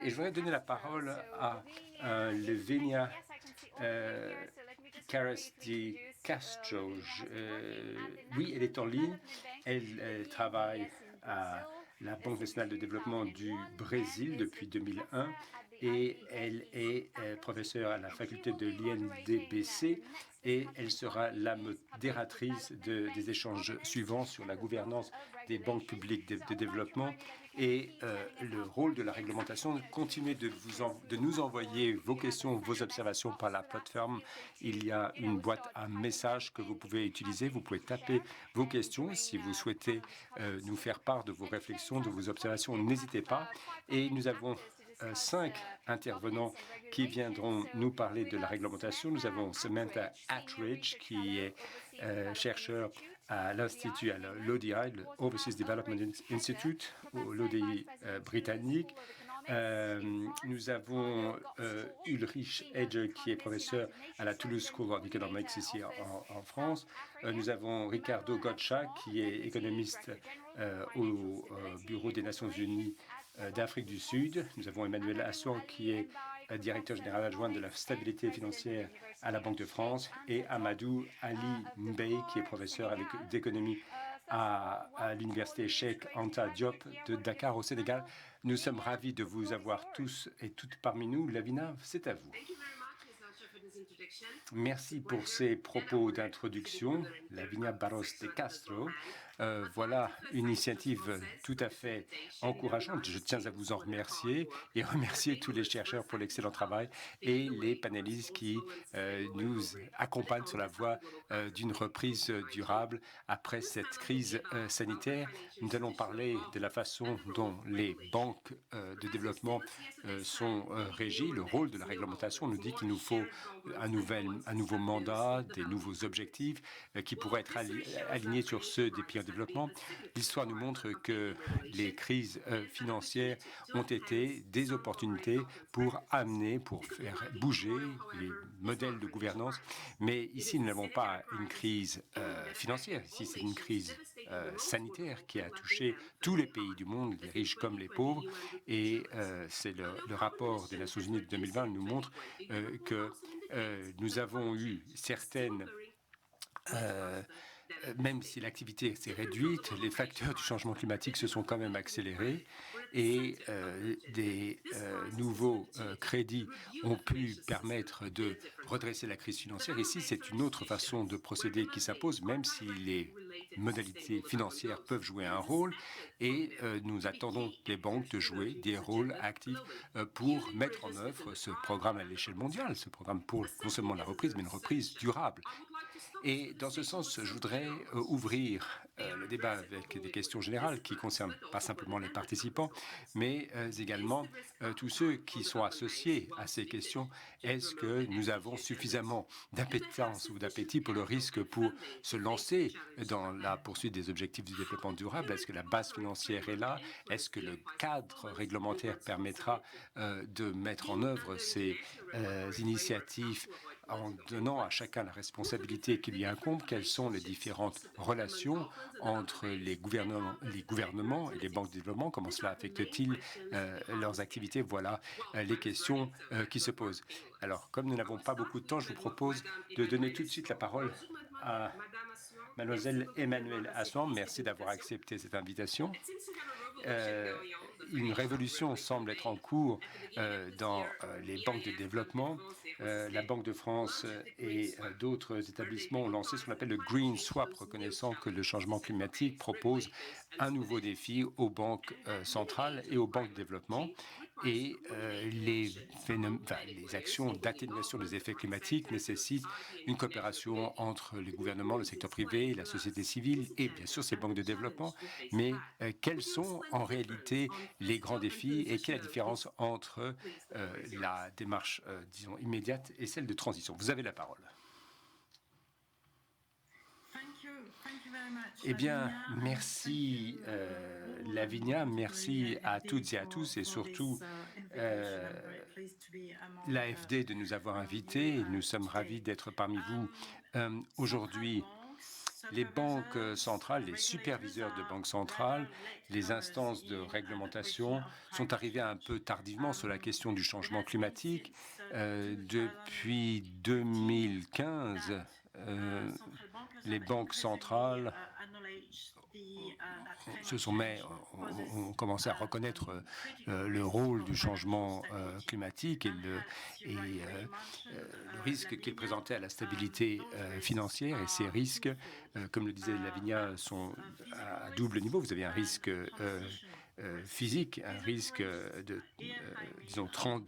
Et je voudrais donner la parole à Lavinia Caras de Castro. Oui, elle est en ligne. Elle travaille à la Banque nationale de développement du Brésil depuis 2001 et elle est professeure à la faculté de l'INDBC et elle sera la modératrice des échanges suivants sur la gouvernance des banques publiques de développement et le rôle de la réglementation. Continuez de nous envoyer vos questions, vos observations par la plateforme. Il y a une boîte à messages que vous pouvez utiliser. Vous pouvez taper vos questions si vous souhaitez nous faire part de vos réflexions, de vos observations. N'hésitez pas. Et nous avons 5 intervenants qui viendront nous parler de la réglementation. Nous avons Samantha Attridge, qui est chercheur à l'Institut, à l'ODI, le Overseas Development Institute, au l'ODI britannique. Nous avons Ulrich Edge, qui est professeur à la Toulouse School of Economics ici en France. Nous avons Ricardo Gotcha, qui est économiste au Bureau des Nations Unies d'Afrique du Sud. Nous avons Emmanuel Assouan, qui est directeur général adjoint de la stabilité financière à la Banque de France, et Amadou Ali Mbey, qui est professeur d'économie à l'université Cheikh Anta Diop de Dakar au Sénégal. Nous sommes ravis de vous avoir tous et toutes parmi nous. Lavina, c'est à vous. Merci pour ces propos d'introduction, Lavinia Barros de Castro. Voilà une initiative tout à fait encourageante. Je tiens à vous en remercier et remercier tous les chercheurs pour l'excellent travail et les panélistes qui nous accompagnent sur la voie d'une reprise durable après cette crise sanitaire. Nous allons parler de la façon dont les banques de développement sont régies. Le rôle de la réglementation nous dit qu'il nous faut un nouveau mandat, des nouveaux objectifs qui pourraient être alignés sur ceux des pays en développement. L'histoire nous montre que les crises financières ont été des opportunités pour faire bouger les modèles de gouvernance. Mais ici, nous n'avons pas une crise financière. Ici, c'est une crise sanitaire qui a touché tous les pays du monde, les riches comme les pauvres. Et c'est le rapport des Nations Unies de 2020 nous montre que nous avons eu certaines même si l'activité s'est réduite, les facteurs du changement climatique se sont quand même accélérés et des nouveaux crédits ont pu permettre de redresser la crise financière. Ici, c'est une autre façon de procéder qui s'impose, même si les modalités financières peuvent jouer un rôle. Et nous attendons des banques de jouer des rôles actifs pour mettre en œuvre ce programme à l'échelle mondiale, ce programme pour non seulement la reprise, mais une reprise durable. Et dans ce sens, je voudrais ouvrir le débat avec des questions générales qui concernent pas simplement les participants, mais également tous ceux qui sont associés à ces questions. Est-ce que nous avons suffisamment d'appétence ou d'appétit pour le risque pour se lancer dans la poursuite des objectifs du développement durable? Est-ce que la base financière est là? Est-ce que le cadre réglementaire permettra de mettre en œuvre ces initiatives en donnant à chacun la responsabilité qui lui incombe? Quelles sont les différentes relations entre les gouvernements et les banques de développement? Comment cela affecte-t-il leurs activités? Voilà les questions qui se posent. Alors, comme nous n'avons pas beaucoup de temps, je vous propose de donner tout de suite la parole à Mademoiselle Emmanuelle Assouan. Merci d'avoir accepté cette invitation. Une révolution semble être en cours dans les banques de développement. La Banque de France et d'autres établissements ont lancé ce qu'on appelle le Green Swap, reconnaissant que le changement climatique propose un nouveau défi aux banques centrales et aux banques de développement. Et les actions d'atténuation des effets climatiques nécessitent une coopération entre les gouvernements, le secteur privé, la société civile et bien sûr ces banques de développement. Mais quels sont en réalité les grands défis et quelle est la différence entre la démarche, disons, immédiate et celle de transition? Vous avez la parole. Eh bien, merci Lavinia, merci à toutes et à tous et surtout l'AFD de nous avoir invités. Nous sommes ravis d'être parmi vous aujourd'hui. les banques centrales, les superviseurs de banques centrales, les instances de réglementation sont arrivés un peu tardivement sur la question du changement climatique. Depuis 2015, les banques centrales ont commencé à reconnaître le rôle du changement climatique le risque qu'il présentait à la stabilité financière. Et ces risques, comme le disait Lavinia, sont à double niveau. Vous avez un risque physique, un risque de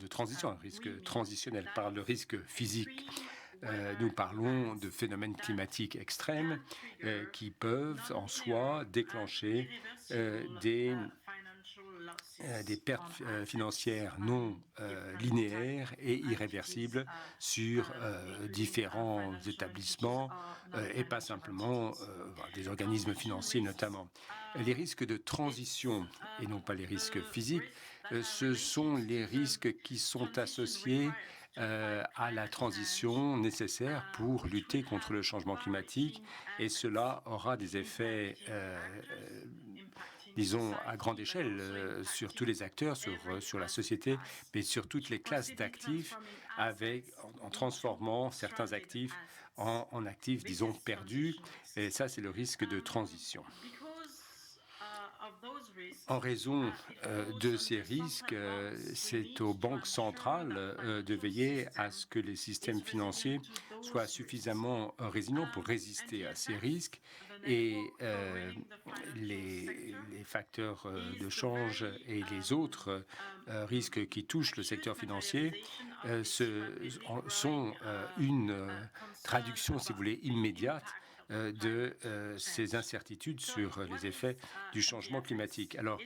transition, un risque transitionnel. Par le risque physique, nous parlons de phénomènes climatiques extrêmes qui peuvent en soi déclencher des pertes financières non linéaires et irréversibles sur différents établissements et pas simplement des organismes financiers notamment. Les risques de transition et non pas les risques physiques, ce sont les risques qui sont associés à la transition nécessaire pour lutter contre le changement climatique et cela aura des effets disons, à grande échelle, sur tous les acteurs, sur la société, mais sur toutes les classes d'actifs, en transformant certains actifs en actifs, disons, perdus. Et ça, c'est le risque de transition. En raison de ces risques, c'est aux banques centrales de veiller à ce que les systèmes financiers soient suffisamment résilients pour résister à ces risques et les facteurs de change et les autres risques qui touchent le secteur financier sont une traduction, si vous voulez, immédiate de ces incertitudes sur les effets du changement climatique. Alors,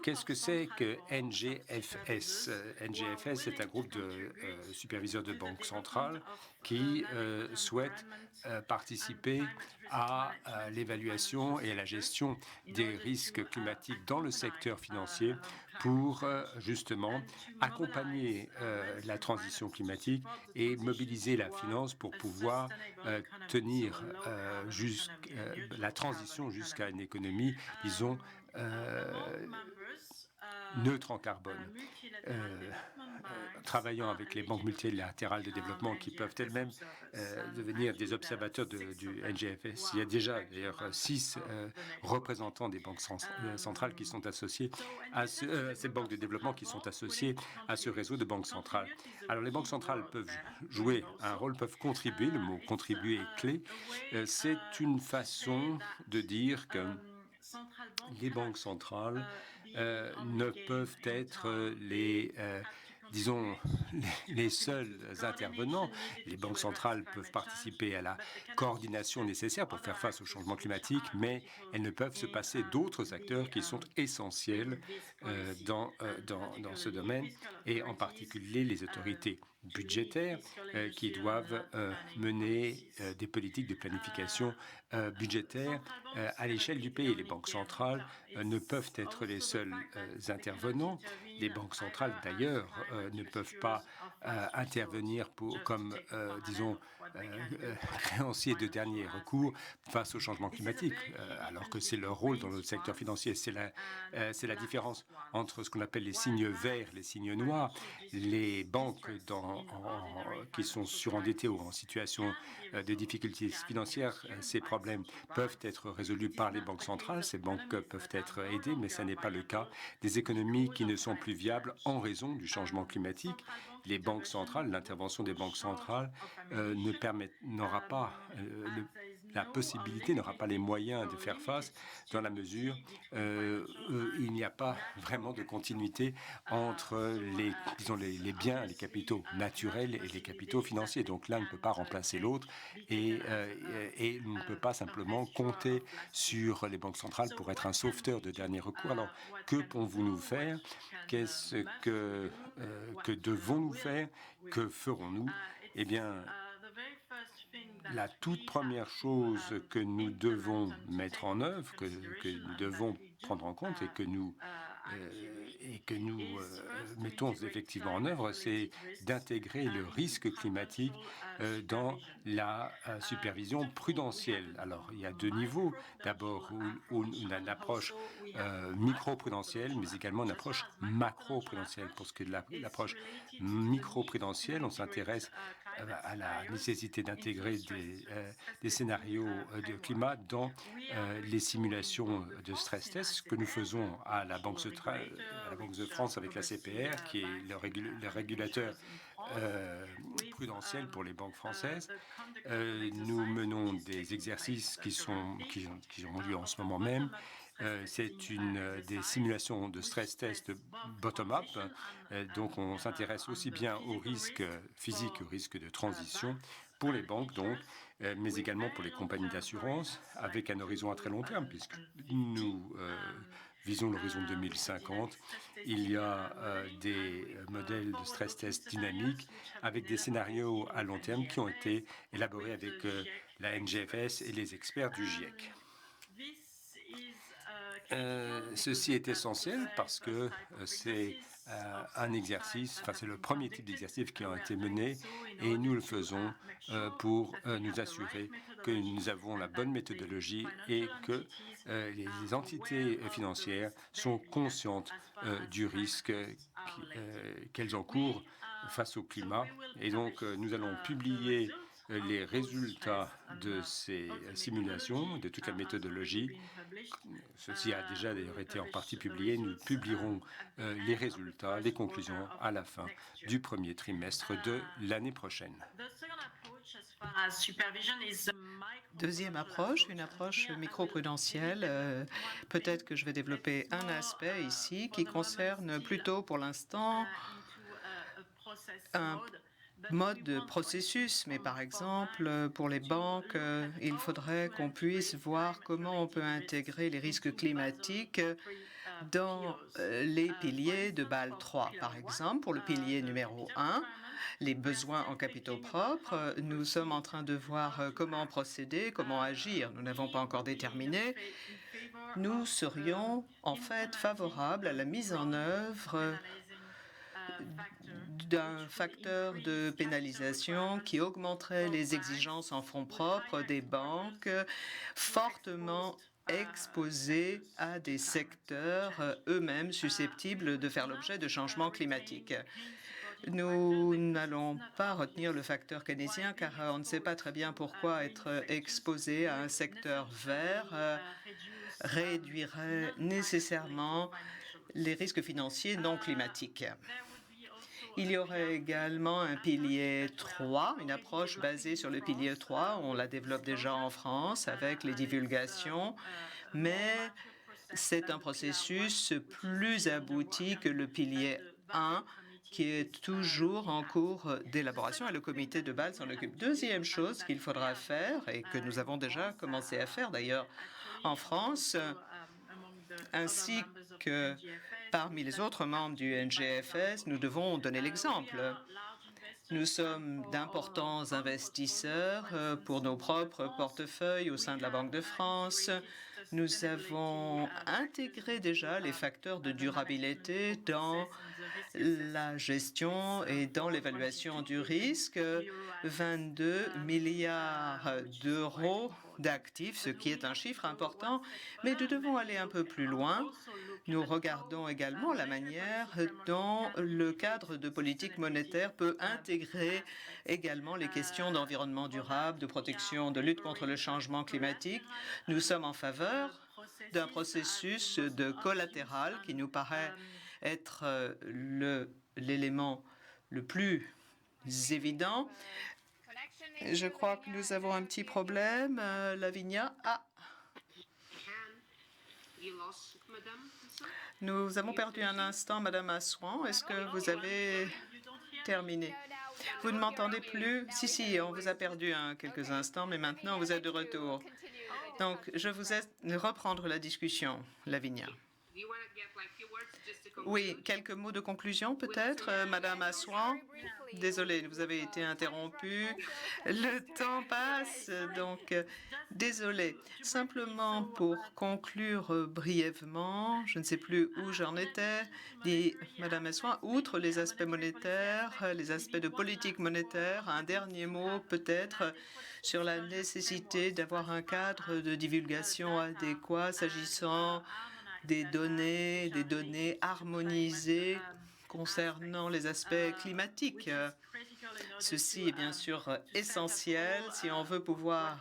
qu'est-ce que c'est que NGFS? NGFS est un groupe de superviseurs de banques centrales qui souhaitent participer à l'évaluation et à la gestion des risques climatiques dans le secteur financier pour justement accompagner la transition climatique et mobiliser la finance pour pouvoir tenir la transition jusqu'à une économie, disons, neutre en carbone, travaillant avec les banques multilatérales de développement qui peuvent elles-mêmes devenir des observateurs du NGFS. Il y a déjà d'ailleurs 6 représentants des banques centrales qui sont associés à ces banques de développement qui sont associées à ce réseau de banques centrales. Alors les banques centrales peuvent jouer un rôle, peuvent contribuer, le mot contribuer est clé. C'est une façon de dire que les banques centrales ne peuvent être disons, les seuls intervenants. Les banques centrales peuvent participer à la coordination nécessaire pour faire face au changement climatique, mais elles ne peuvent se passer d'autres acteurs qui sont essentiels dans ce domaine, et en particulier les autorités budgétaires qui doivent mener des politiques de planification budgétaire à l'échelle du pays. Les banques centrales ne peuvent être les seuls intervenants. Les banques centrales, d'ailleurs, ne peuvent pas intervenir comme, disons, créanciers de dernier recours face au changement climatique, alors que c'est leur rôle dans le secteur financier. C'est la différence entre ce qu'on appelle les signes verts, les signes noirs. Les banques qui sont surendettées ou en situation de difficultés financières, ces problèmes peuvent être résolus par les banques centrales. Ces banques peuvent être aidées, mais ce n'est pas le cas des économies qui ne sont plus viables en raison du changement climatique. Les banques centrales, l'intervention des banques centrales n'aura pas la possibilité, n'aura pas les moyens de faire face dans la mesure où il n'y a pas vraiment de continuité entre les biens, les capitaux naturels et les capitaux financiers. Donc l'un ne peut pas remplacer l'autre et on ne peut pas simplement compter sur les banques centrales pour être un sauveteur de dernier recours. Alors, que pouvons-nous faire? Qu'est-ce que devons-nous faire? Que ferons-nous? Eh bien, la toute première chose que nous devons mettre en œuvre, que nous devons prendre en compte et et que nous mettons effectivement en œuvre, c'est d'intégrer le risque climatique dans la supervision prudentielle. Alors, il y a deux niveaux. D'abord, où on a une approche micro-prudentielle, mais également une approche macro-prudentielle. Pour ce qui est de l'approche micro-prudentielle, on s'intéresse à la nécessité d'intégrer des scénarios de climat dans les simulations de stress test que nous faisons à la Banque de France avec la CPR, qui est le régulateur prudentiel pour les banques françaises. Nous menons des exercices qui ont lieu en ce moment même. C'est des simulations de stress test bottom-up, donc on s'intéresse aussi bien aux risques physiques, aux risques de transition pour les banques, donc, mais également pour les compagnies d'assurance, avec un horizon à très long terme, puisque nous visons l'horizon 2050. Il y a des modèles de stress test dynamiques avec des scénarios à long terme qui ont été élaborés avec la NGFS et les experts du GIEC. Ceci est essentiel parce que c'est un exercice, enfin c'est le premier type d'exercice qui a été mené et nous le faisons pour nous assurer que nous avons la bonne méthodologie et que les entités financières sont conscientes du risque qu'elles encourent face au climat. Et donc nous allons publier les résultats de ces simulations, de toute la méthodologie. Ceci a déjà d'ailleurs été en partie publié. Nous publierons les résultats, les conclusions à la fin du premier trimestre de l'année prochaine. Deuxième approche, une approche microprudentielle. Peut-être que je vais développer un aspect ici qui concerne plutôt pour l'instant un mode de processus, mais par exemple, pour les banques, il faudrait qu'on puisse voir comment on peut intégrer les risques climatiques dans les piliers de Bâle III. Par exemple, pour le pilier numéro 1, les besoins en capitaux propres, nous sommes en train de voir comment procéder, comment agir. Nous n'avons pas encore déterminé. Nous serions en fait favorables à la mise en œuvre d'un facteur de pénalisation qui augmenterait les exigences en fonds propres des banques fortement exposés à des secteurs eux-mêmes susceptibles de faire l'objet de changements climatiques. Nous n'allons pas retenir le facteur keynésien car on ne sait pas très bien pourquoi être exposé à un secteur vert réduirait nécessairement les risques financiers non climatiques. Il y aurait également un pilier 3, une approche basée sur le pilier 3. On la développe déjà en France avec les divulgations, mais c'est un processus plus abouti que le pilier 1 qui est toujours en cours d'élaboration et le comité de Bâle s'en occupe. Deuxième chose qu'il faudra faire et que nous avons déjà commencé à faire d'ailleurs en France, ainsi que parmi les autres membres du NGFS, nous devons donner l'exemple. Nous sommes d'importants investisseurs pour nos propres portefeuilles au sein de la Banque de France. Nous avons intégré déjà les facteurs de durabilité dans la gestion et dans l'évaluation du risque. 22 milliards d'euros d'actifs, ce qui est un chiffre important, mais nous devons aller un peu plus loin. Nous regardons également la manière dont le cadre de politique monétaire peut intégrer également les questions d'environnement durable, de protection, de lutte contre le changement climatique. Nous sommes en faveur d'un processus de collatéral qui nous paraît être l'élément le plus évident. Je crois que nous avons un petit problème. Lavinia. Ah. Nous avons perdu un instant, Madame Assouan. Est-ce que vous avez terminé? Vous ne m'entendez plus? Si, on vous a perdu quelques instants, mais maintenant vous êtes de retour. Donc, je vous aide à reprendre la discussion, Lavinia. Oui, quelques mots de conclusion peut-être, Madame Assouan. Désolée, vous avez été interrompue. Le temps passe, donc désolée. Simplement pour conclure brièvement, je ne sais plus où j'en étais, dit Madame Assouan, outre les aspects monétaires, les aspects de politique monétaire, un dernier mot peut-être sur la nécessité d'avoir un cadre de divulgation adéquat s'agissant des données harmonisées concernant les aspects climatiques. Ceci est bien sûr essentiel si on veut pouvoir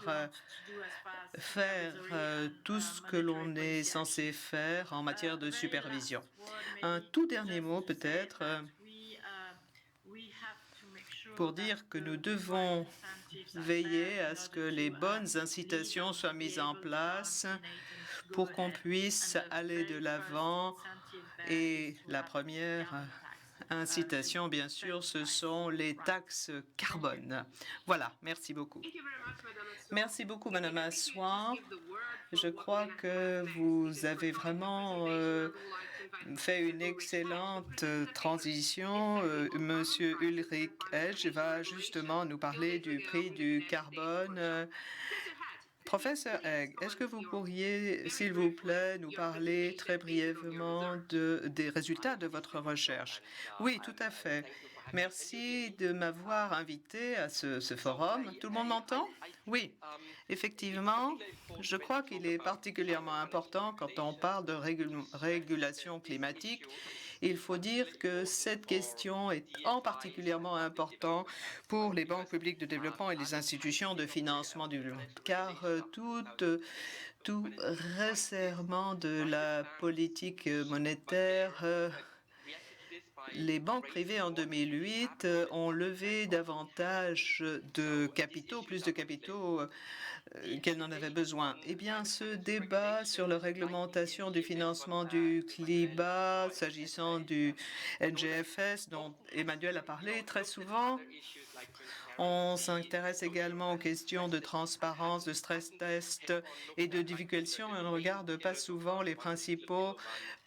faire tout ce que l'on est censé faire en matière de supervision. Un tout dernier mot peut-être pour dire que nous devons veiller à ce que les bonnes incitations soient mises en place pour qu'on puisse aller de l'avant. Et la première incitation, bien sûr, ce sont les taxes carbone. Voilà, merci beaucoup. Merci beaucoup, Madame Assouan. Je crois que vous avez vraiment fait une excellente transition. Monsieur Ulrich Edge va justement nous parler du prix du carbone. Professeur Egg, est-ce que vous pourriez, s'il vous plaît, nous parler très brièvement des résultats de votre recherche? Oui, tout à fait. Merci de m'avoir invité à ce forum. Tout le monde m'entend? Oui, effectivement, je crois qu'il est particulièrement important quand on parle de régulation climatique. Il faut dire que cette question est en particulièrement importante pour les banques publiques de développement et les institutions de financement du développement, car tout resserrement de la politique monétaire, les banques privées en 2008 ont levé davantage de capitaux, plus de capitaux qu'elles n'en avaient besoin. Eh bien, ce débat sur la réglementation du financement du climat, s'agissant du NGFS, dont Emmanuel a parlé très souvent, on s'intéresse également aux questions de transparence, de stress test et de divulgation. On ne regarde pas souvent les principaux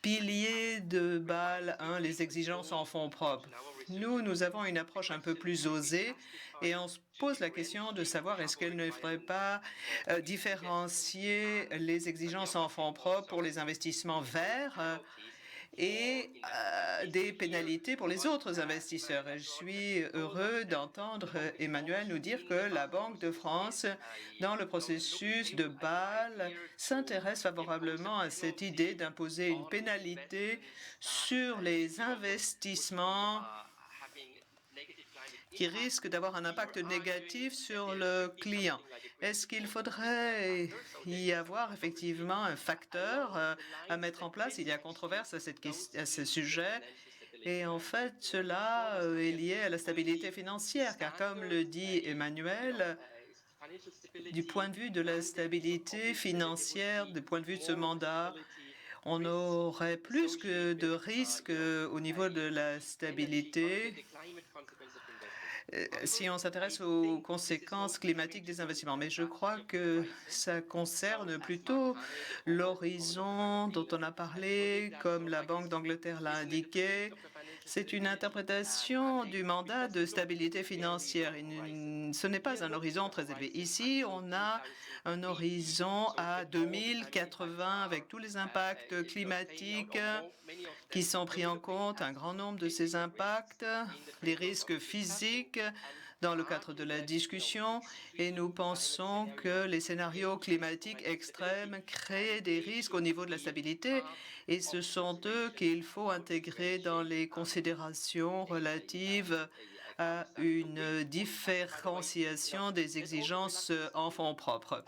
piliers de Bâle 1, les exigences en fonds propres. Nous avons une approche un peu plus osée et on se pose la question de savoir est-ce qu'elle ne ferait pas différencier les exigences en fonds propres pour les investissements verts et des pénalités pour les autres investisseurs. Et je suis heureux d'entendre Emmanuel nous dire que la Banque de France, dans le processus de Bâle, s'intéresse favorablement à cette idée d'imposer une pénalité sur les investissements qui risquent d'avoir un impact négatif sur le client. Est-ce qu'il faudrait y avoir effectivement un facteur à mettre en place? Il y a controverse à ce sujet. Et en fait, cela est lié à la stabilité financière, car comme le dit Emmanuel, du point de vue de la stabilité financière, du point de vue de ce mandat, on aurait plus que de risques au niveau de la stabilité si on s'intéresse aux conséquences climatiques des investissements. Mais je crois que ça concerne plutôt l'horizon dont on a parlé, comme la Banque d'Angleterre l'a indiqué. C'est une interprétation du mandat de stabilité financière. Ce n'est pas un horizon très élevé. Ici, on a un horizon à 2080 avec tous les impacts climatiques qui sont pris en compte, un grand nombre de ces impacts, les risques physiques dans le cadre de la discussion, et nous pensons que les scénarios climatiques extrêmes créent des risques au niveau de la stabilité, et ce sont eux qu'il faut intégrer dans les considérations relatives à une différenciation des exigences en fonds propres.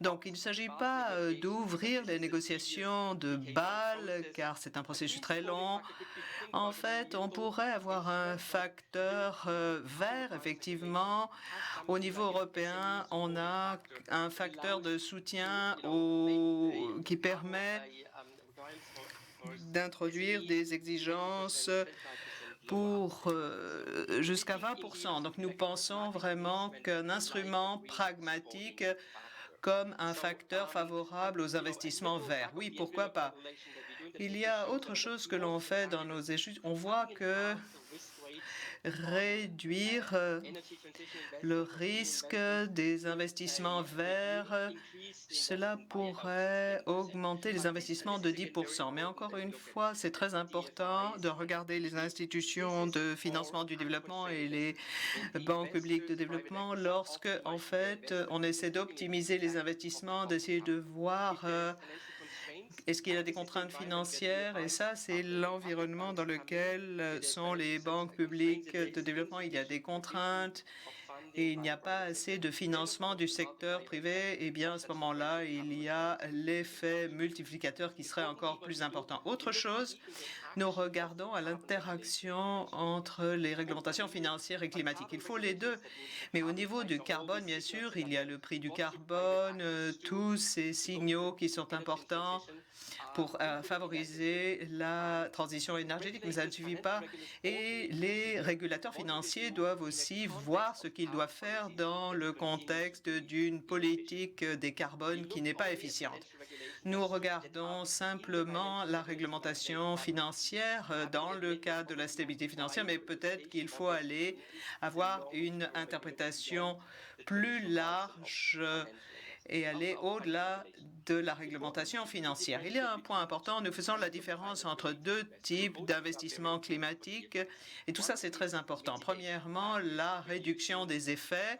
Donc, il ne s'agit pas d'ouvrir les négociations de Bâle, car c'est un processus très long. En fait, on pourrait avoir un facteur vert, effectivement. Au niveau européen, on a un facteur de soutien qui permet d'introduire des exigences pour jusqu'à 20%. Donc nous pensons vraiment qu'un instrument pragmatique comme un facteur favorable aux investissements verts. Oui, pourquoi pas? Il y a autre chose que l'on fait dans nos études. On voit que réduire le risque des investissements verts, cela pourrait augmenter les investissements de 10%. Mais encore une fois, c'est très important de regarder les institutions de financement du développement et les banques publiques de développement lorsque, en fait, on essaie d'optimiser les investissements, d'essayer de voir est-ce qu'il y a des contraintes financières? Et ça, c'est l'environnement dans lequel sont les banques publiques de développement. Il y a des contraintes et il n'y a pas assez de financement du secteur privé. Eh bien, à ce moment-là, il y a l'effet multiplicateur qui serait encore plus important. Autre chose, nous regardons à l'interaction entre les réglementations financières et climatiques. Il faut les deux. Mais au niveau du carbone, bien sûr, il y a le prix du carbone, tous ces signaux qui sont importants pour favoriser la transition énergétique, mais ça ne suffit pas. Et les régulateurs financiers doivent aussi voir ce qu'ils doivent faire dans le contexte d'une politique des carbones qui n'est pas efficiente. Nous regardons simplement la réglementation financière dans le cadre de la stabilité financière, mais peut-être qu'il faut aller avoir une interprétation plus large et aller au-delà de la réglementation financière. Il y a un point important, nous faisons la différence entre deux types d'investissements climatiques et tout ça c'est très important. Premièrement, la réduction des effets,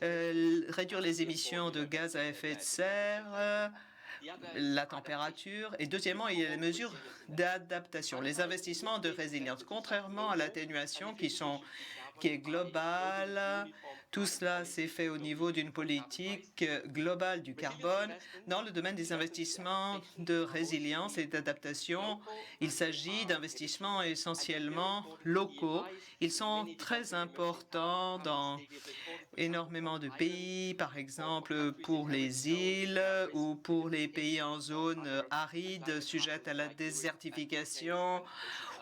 réduire les émissions de gaz à effet de serre, la température et deuxièmement, il y a les mesures d'adaptation, les investissements de résilience. Contrairement à l'atténuation qui est globale, tout cela s'est fait au niveau d'une politique globale du carbone. Dans le domaine des investissements de résilience et d'adaptation, il s'agit d'investissements essentiellement locaux. Ils sont très importants dans énormément de pays, par exemple pour les îles ou pour les pays en zone aride sujettes à la désertification,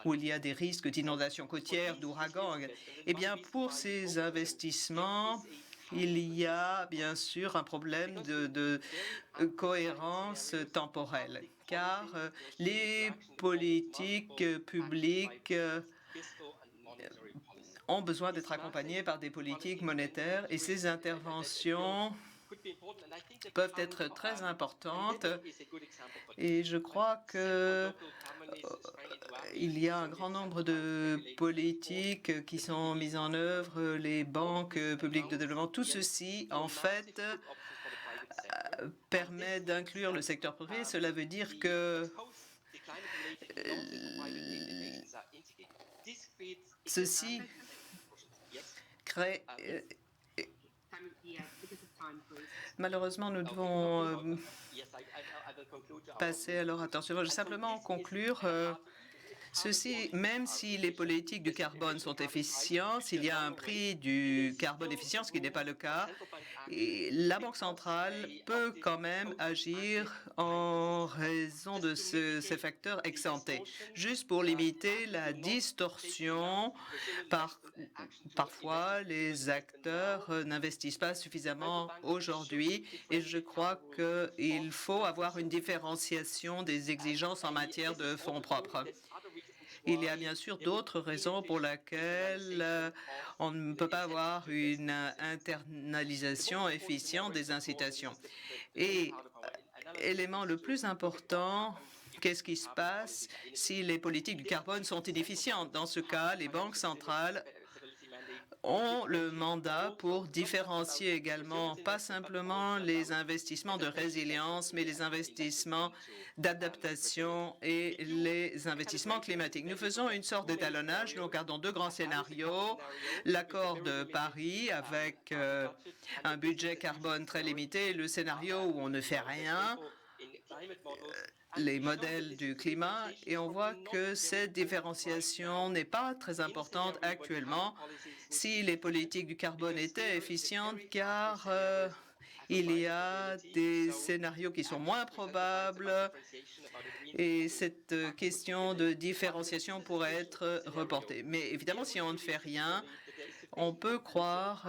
où il y a des risques d'inondations côtières, d'ouragans. Eh bien, pour ces investissements, il y a bien sûr un problème de cohérence temporelle, car les politiques publiques ont besoin d'être accompagnés par des politiques monétaires et ces interventions peuvent être très importantes et je crois que il y a un grand nombre de politiques qui sont mises en œuvre, les banques publiques de développement. Tout ceci, en fait, permet d'inclure le secteur privé. Cela veut dire que ceci crée. Malheureusement, nous devons passer à leur attention. Je vais simplement conclure. Ceci, même si les politiques du carbone sont efficientes, s'il y a un prix du carbone efficient, ce qui n'est pas le cas, et la Banque centrale peut quand même agir en raison de ces facteurs ex-ante, juste pour limiter la distorsion. Parfois, les acteurs n'investissent pas suffisamment aujourd'hui et je crois qu'il faut avoir une différenciation des exigences en matière de fonds propres. Il y a bien sûr d'autres raisons pour lesquelles on ne peut pas avoir une internalisation efficiente des incitations. Et élément le plus important, qu'est-ce qui se passe si les politiques du carbone sont inefficientes? Dans ce cas, les banques centrales ont le mandat pour différencier également, pas simplement les investissements de résilience, mais les investissements d'adaptation et les investissements climatiques. Nous faisons une sorte d'étalonnage. Nous regardons deux grands scénarios. L'accord de Paris avec un budget carbone très limité, le scénario où on ne fait rien, les modèles du climat, et on voit que cette différenciation n'est pas très importante actuellement si les politiques du carbone étaient efficientes, car il y a des scénarios qui sont moins probables et cette question de différenciation pourrait être reportée. Mais évidemment, si on ne fait rien, on peut croire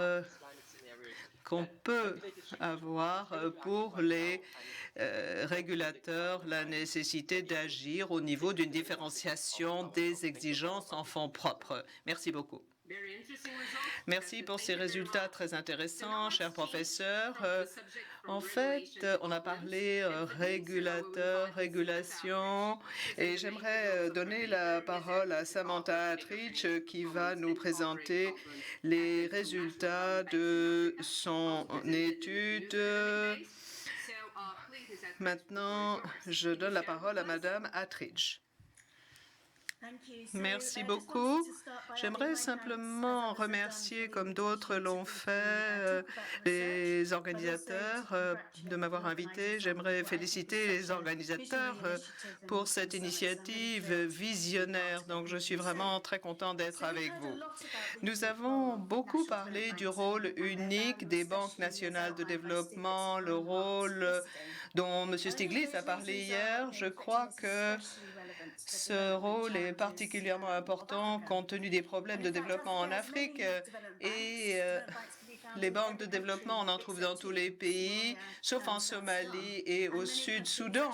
qu'on peut avoir pour les régulateurs la nécessité d'agir au niveau d'une différenciation des exigences en fonds propres. Merci beaucoup. Merci pour ces résultats très intéressants, cher professeur. En fait, on a parlé régulateur, régulation, et j'aimerais donner la parole à Samantha Attridge qui va nous présenter les résultats de son étude. Maintenant, je donne la parole à Madame Attridge. Merci beaucoup. J'aimerais simplement remercier, comme d'autres l'ont fait, les organisateurs de m'avoir invité. J'aimerais féliciter les organisateurs pour cette initiative visionnaire. Donc, je suis vraiment très content d'être avec vous. Nous avons beaucoup parlé du rôle unique des banques nationales de développement, le rôle dont M. Stiglitz a parlé hier. Je crois que ce rôle est particulièrement important compte tenu des problèmes de développement en Afrique et les banques de développement, on en trouve dans tous les pays, sauf en Somalie et au Sud-Soudan.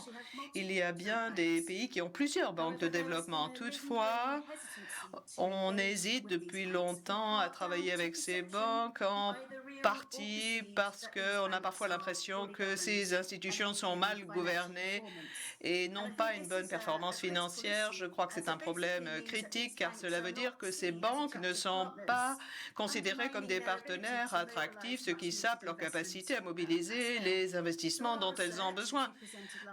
Il y a bien des pays qui ont plusieurs banques de développement. Toutefois, on hésite depuis longtemps à travailler avec ces banques, en partie parce qu'on a parfois l'impression que ces institutions sont mal gouvernées et n'ont pas une bonne performance financière. Je crois que c'est un problème critique car cela veut dire que ces banques ne sont pas considérées comme des partenaires attractifs, ce qui sape leur capacité à mobiliser les investissements dont elles ont besoin.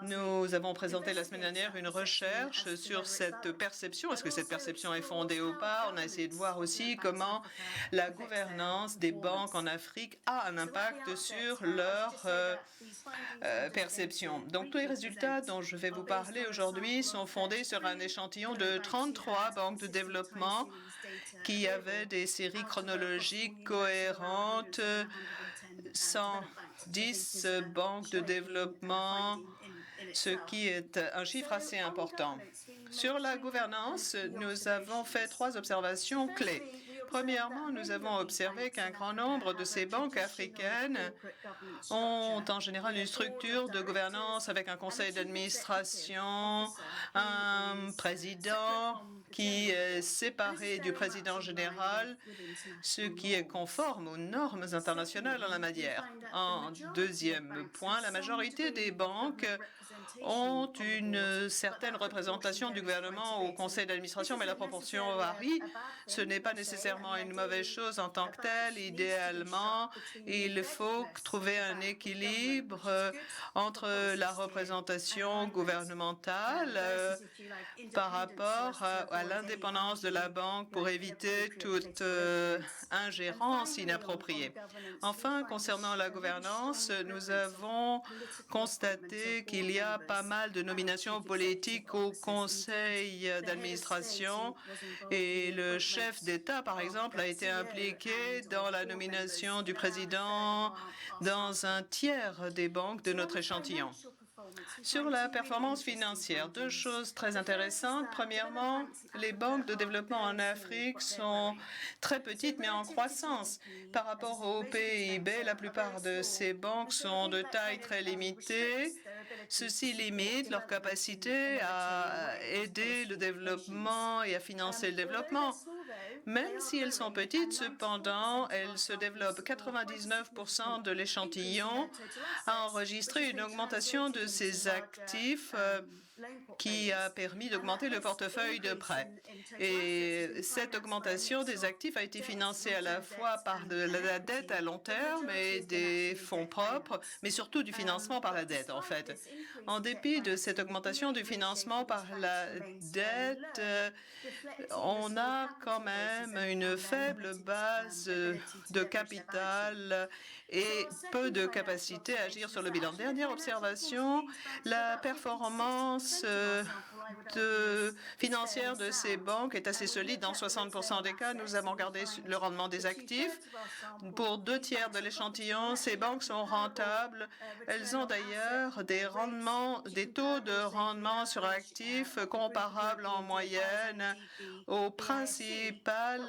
Nous avons présenté la semaine dernière une recherche sur cette perception. Est-ce que cette perception est fondée ou pas? On a essayé de voir aussi comment la gouvernance des banques en Afrique a un impact sur leur perception. Donc, tous les résultats dont je vais vous parler aujourd'hui sont fondés sur un échantillon de 33 banques de développement qui avaient des séries chronologiques cohérentes, 110 banques de développement, ce qui est un chiffre assez important. Sur la gouvernance, nous avons fait 3 observations clés. Premièrement, nous avons observé qu'un grand nombre de ces banques africaines ont en général une structure de gouvernance avec un conseil d'administration, un président qui est séparé du président général, ce qui est conforme aux normes internationales en la matière. En deuxième point, la majorité des banques ont une certaine représentation du gouvernement au conseil d'administration, mais la proportion varie. Ce n'est pas nécessairement une mauvaise chose en tant que telle. Idéalement, il faut trouver un équilibre entre la représentation gouvernementale par rapport à l'indépendance de la banque pour éviter toute ingérence inappropriée. Enfin, concernant la gouvernance, nous avons constaté qu'il y a pas mal de nominations politiques au conseil d'administration et le chef d'État, par exemple, a été impliqué dans la nomination du président dans un tiers des banques de notre échantillon. Sur la performance financière, 2 choses très intéressantes. Premièrement, les banques de développement en Afrique sont très petites mais en croissance. Par rapport au PIB, la plupart de ces banques sont de taille très limitée. Ceci limite leur capacité à aider le développement et à financer le développement. Même si elles sont petites, cependant, elles se développent. 99% de l'échantillon a enregistré une augmentation de ses actifs qui a permis d'augmenter le portefeuille de prêts. Et cette augmentation des actifs a été financée à la fois par de la dette à long terme et des fonds propres, mais surtout du financement par la dette, en fait. En dépit de cette augmentation du financement par la dette, on a quand même une faible base de capital et peu de capacité à agir sur le bilan. Dernière observation, la performance financière de ces banques est assez solide. Dans 60% des cas, nous avons regardé le rendement des actifs. Pour 2/3 de l'échantillon, ces banques sont rentables. Elles ont d'ailleurs des taux de rendement sur actifs comparables en moyenne aux principales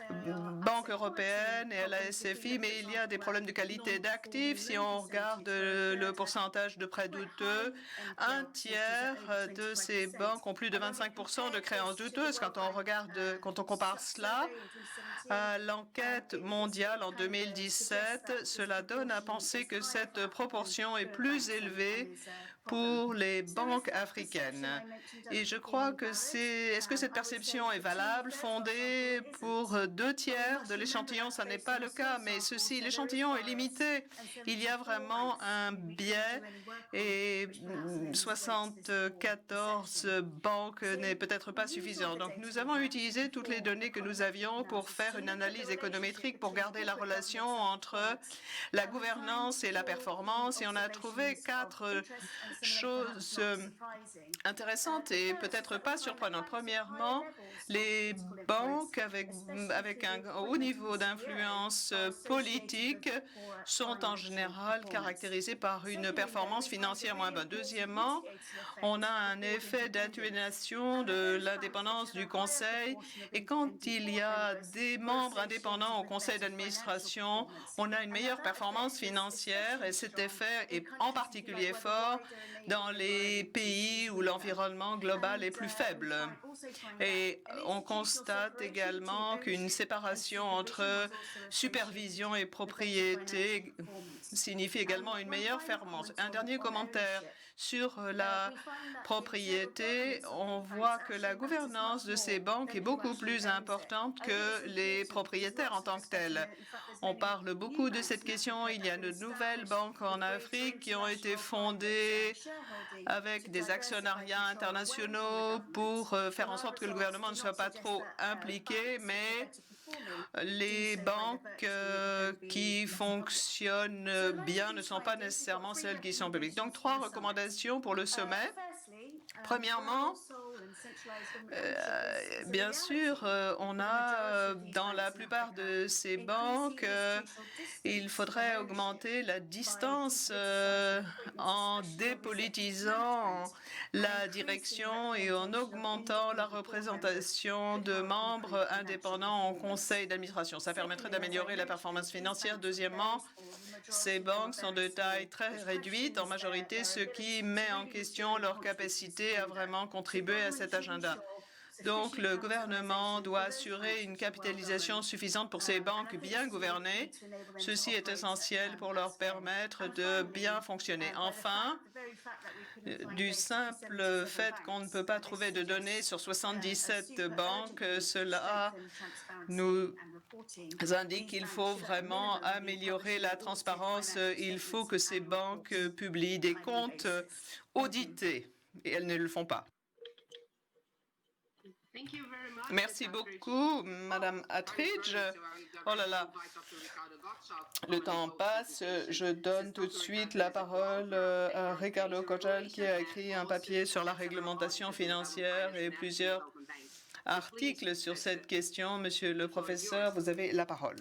banques européennes et à la SFI, mais il y a des problèmes de qualité d'actifs. Si on regarde le pourcentage de prêts douteux, 1/3 de ces banques ont plus de 25% de créances douteuses. Quand on compare cela à l'enquête mondiale en 2017, cela donne à penser que cette proportion est plus élevée pour les banques africaines. Et je crois que est-ce que cette perception est valable, fondée pour 2/3 de l'échantillon? Ça n'est pas le cas, mais l'échantillon est limité. Il y a vraiment un biais et 74 banques n'est peut-être pas suffisant. Donc, nous avons utilisé toutes les données que nous avions pour faire une analyse économétrique, pour garder la relation entre la gouvernance et la performance, et on a trouvé 4 choses intéressantes et peut-être pas surprenantes. Premièrement, les banques avec un haut niveau d'influence politique sont en général caractérisées par une performance financière moins bonne. Deuxièmement, on a un effet d'atténuation de l'indépendance du conseil, et quand il y a des membres indépendants au conseil d'administration, on a une meilleure performance financière, et cet effet est en particulier fort dans les pays où l'environnement global est plus faible. Et on constate également qu'une séparation entre supervision et propriété signifie également une meilleure performance. Un dernier commentaire sur la propriété. On voit que la gouvernance de ces banques est beaucoup plus importante que les propriétaires en tant que tels. On parle beaucoup de cette question. Il y a de nouvelles banques en Afrique qui ont été fondées avec des actionnariats internationaux pour faire en sorte que le gouvernement ne soit pas trop impliqué, mais les banques qui fonctionnent bien ne sont pas nécessairement celles qui sont publiques. Donc, 3 recommandations pour le sommet. Premièrement, bien sûr, on a dans la plupart de ces banques, il faudrait augmenter la distance en dépolitisant la direction et en augmentant la représentation de membres indépendants au conseil d'administration. Ça permettrait d'améliorer la performance financière. Deuxièmement, ces banques sont de taille très réduite en majorité, ce qui met en question leur capacité à vraiment contribuer à cet agenda. Donc, le gouvernement doit assurer une capitalisation suffisante pour ces banques bien gouvernées. Ceci est essentiel pour leur permettre de bien fonctionner. Enfin, du simple fait qu'on ne peut pas trouver de données sur 77 banques, cela nous indique qu'il faut vraiment améliorer la transparence. Il faut que ces banques publient des comptes audités, et elles ne le font pas. Merci beaucoup, Madame Attridge. Oh là là, le temps passe. Je donne tout de suite la parole à Ricardo Cojal, qui a écrit un papier sur la réglementation financière et plusieurs articles sur cette question. Monsieur le professeur, vous avez la parole.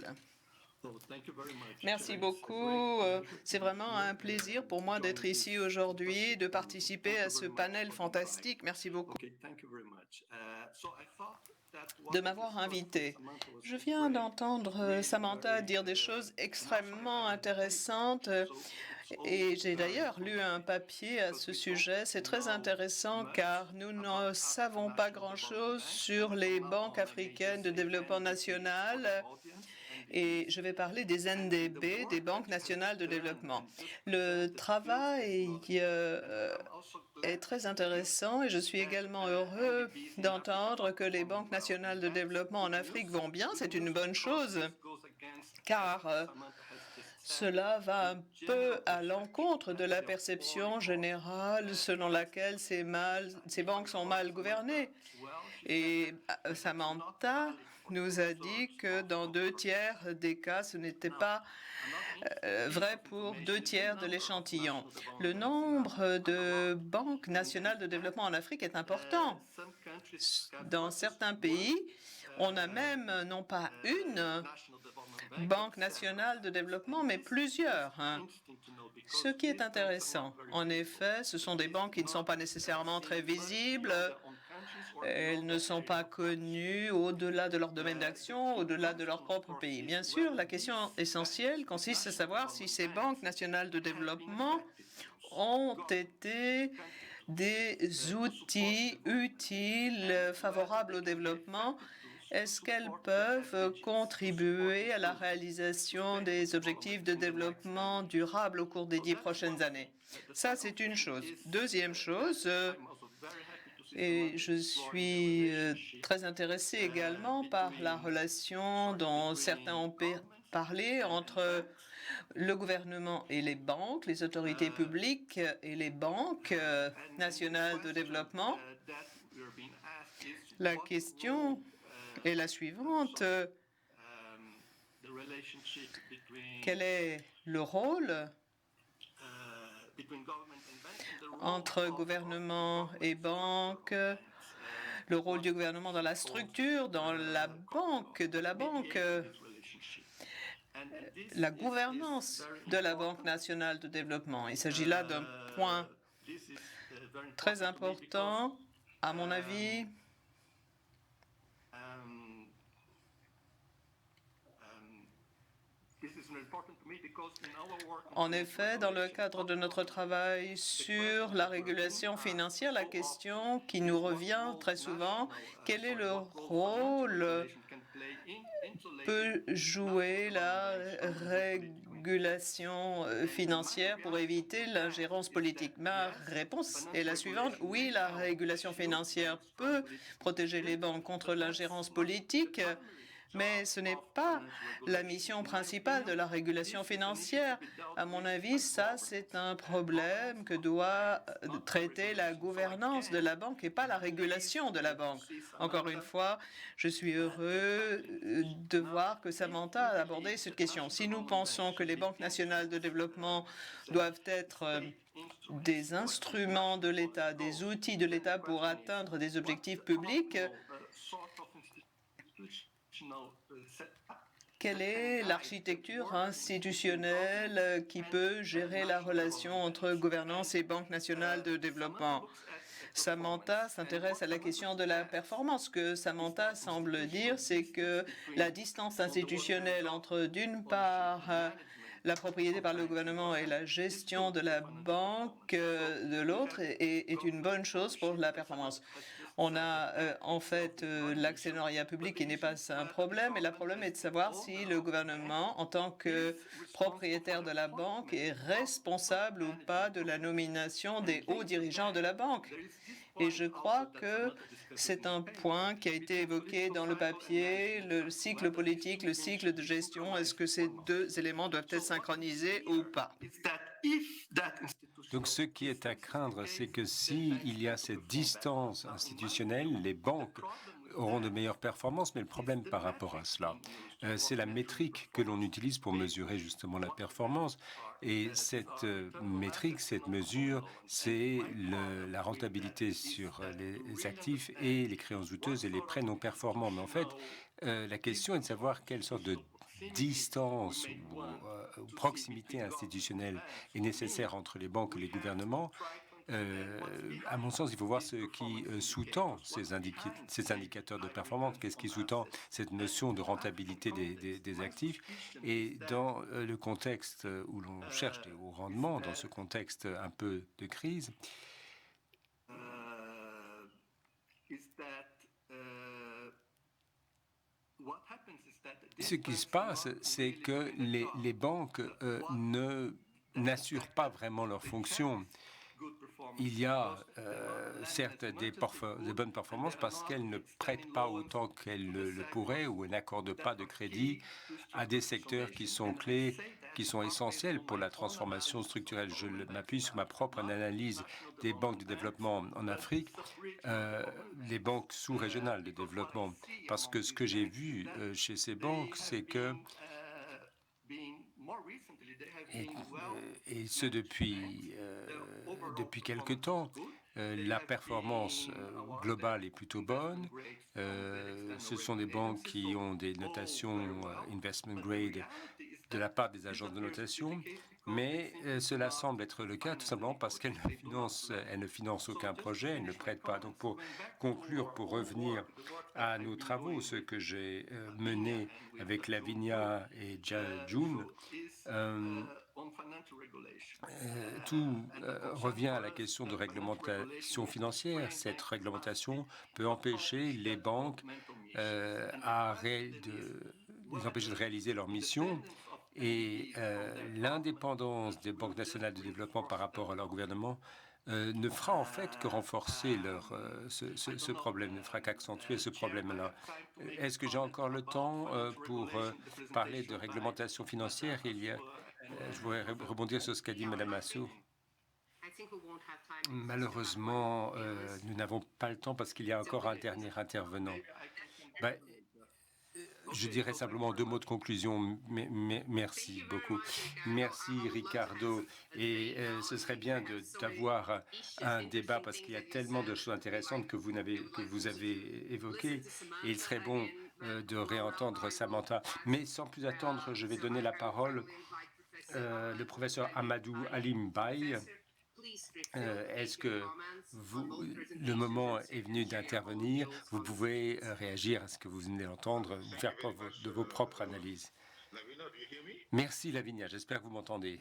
Merci beaucoup. C'est vraiment un plaisir pour moi d'être ici aujourd'hui, de participer à ce panel fantastique. Merci beaucoup de m'avoir invité. Je viens d'entendre Samantha dire des choses extrêmement intéressantes et j'ai d'ailleurs lu un papier à ce sujet. C'est très intéressant car nous ne savons pas grand-chose sur les banques africaines de développement national. Et je vais parler des NDB, des banques nationales de développement. Le travail est très intéressant et je suis également heureux d'entendre que les banques nationales de développement en Afrique vont bien. C'est une bonne chose car cela va un peu à l'encontre de la perception générale selon laquelle ces banques sont mal gouvernées. Et Samantha nous a dit que dans 2/3 des cas, ce n'était pas vrai pour 2/3 de l'échantillon. Le nombre de banques nationales de développement en Afrique est important. Dans certains pays, on a même non pas une banque nationale de développement, mais plusieurs. Ce qui est intéressant, en effet, ce sont des banques qui ne sont pas nécessairement très visibles. Elles ne sont pas connues au-delà de leur domaine d'action, au-delà de leur propre pays. Bien sûr, la question essentielle consiste à savoir si ces banques nationales de développement ont été des outils utiles, favorables au développement. Est-ce qu'elles peuvent contribuer à la réalisation des objectifs de développement durable au cours des 10 prochaines années? Ça, c'est une chose. Deuxième chose, et je suis très intéressé également par la relation dont certains ont parlé entre le gouvernement et les banques, les autorités publiques et les banques nationales de développement. La question est la suivante. Quel est le rôle entre gouvernement et banque, le rôle du gouvernement dans la structure, dans la banque, la gouvernance de la Banque nationale de développement? Il s'agit là d'un point très important, à mon avis. En effet, dans le cadre de notre travail sur la régulation financière, la question qui nous revient très souvent, quel est le rôle peut jouer la régulation financière pour éviter l'ingérence politique? Ma réponse est la suivante. Oui, la régulation financière peut protéger les banques contre l'ingérence politique, mais ce n'est pas la mission principale de la régulation financière. À mon avis, ça, c'est un problème que doit traiter la gouvernance de la banque et pas la régulation de la banque. Encore une fois, je suis heureux de voir que Samantha a abordé cette question. Si nous pensons que les banques nationales de développement doivent être des instruments de l'État, des outils de l'État pour atteindre des objectifs publics, quelle est l'architecture institutionnelle qui peut gérer la relation entre gouvernance et Banque nationale de développement? Samantha s'intéresse à la question de la performance. Ce que Samantha semble dire, c'est que la distance institutionnelle entre, d'une part, la propriété par le gouvernement et la gestion de la banque de l'autre est une bonne chose pour la performance. On a en fait l'actionnariat public qui n'est pas un problème, et le problème est de savoir si le gouvernement, en tant que propriétaire de la banque, est responsable ou pas de la nomination des hauts dirigeants de la banque. Et je crois que c'est un point qui a été évoqué dans le papier, le cycle politique, le cycle de gestion. Est-ce que ces deux éléments doivent être synchronisés ou pas? Donc, ce qui est à craindre, c'est que s'il y a cette distance institutionnelle, les banques auront de meilleures performances, mais le problème par rapport à cela, c'est la métrique que l'on utilise pour mesurer justement la performance. Et cette métrique, cette mesure, c'est la rentabilité sur les actifs et les créances douteuses et les prêts non performants. Mais en fait, la question est de savoir quelle sorte de distance ou proximité institutionnelle est nécessaire entre les banques et les gouvernements. À mon sens, il faut voir ce qui sous-tend ces indicateurs de performance. Qu'est-ce qui sous-tend cette notion de rentabilité des actifs? Et dans le contexte où l'on cherche des hauts rendements, dans ce contexte un peu de crise, ce qui se passe, c'est que les banques n'assurent pas vraiment leur fonction. Il y a certes des bonnes performances parce qu'elles ne prêtent pas autant qu'elles le pourraient ou elles n'accordent pas de crédit à des secteurs qui sont clés qui sont essentielles pour la transformation structurelle. Je m'appuie sur ma propre analyse des banques de développement en Afrique, les banques sous-régionales de développement, parce que ce que j'ai vu chez ces banques, c'est que, et ce depuis quelque temps, la performance globale est plutôt bonne. Ce sont des banques qui ont des notations investment grade de la part des agences de notation, mais cela semble être le cas tout simplement parce qu'elles ne financent aucun projet, elles ne prêtent pas. Donc pour conclure, pour revenir à nos travaux, ce que j'ai mené avec Lavinia et June, tout revient à la question de réglementation financière. Cette réglementation peut empêcher les banques les empêcher de réaliser leur mission, et l'indépendance des banques nationales de développement par rapport à leur gouvernement ne fera en fait que renforcer ce problème, ne fera qu'accentuer ce problème-là. Est-ce que j'ai encore le temps pour parler de réglementation financière? Je voudrais rebondir sur ce qu'a dit Mme Assou. Malheureusement, nous n'avons pas le temps parce qu'il y a encore un dernier intervenant. Je dirais simplement 2 mots de conclusion. Merci beaucoup. Merci, Ricardo. Et ce serait bien d'avoir un débat parce qu'il y a tellement de choses intéressantes que vous avez évoquées. Et il serait bon de réentendre Samantha. Mais sans plus attendre, je vais donner la parole le professeur Amadou Halim Baye. Est-ce que le moment est venu d'intervenir? Vous pouvez réagir à ce que vous venez d'entendre, faire preuve de vos propres analyses. Merci, Lavinia. J'espère que vous m'entendez.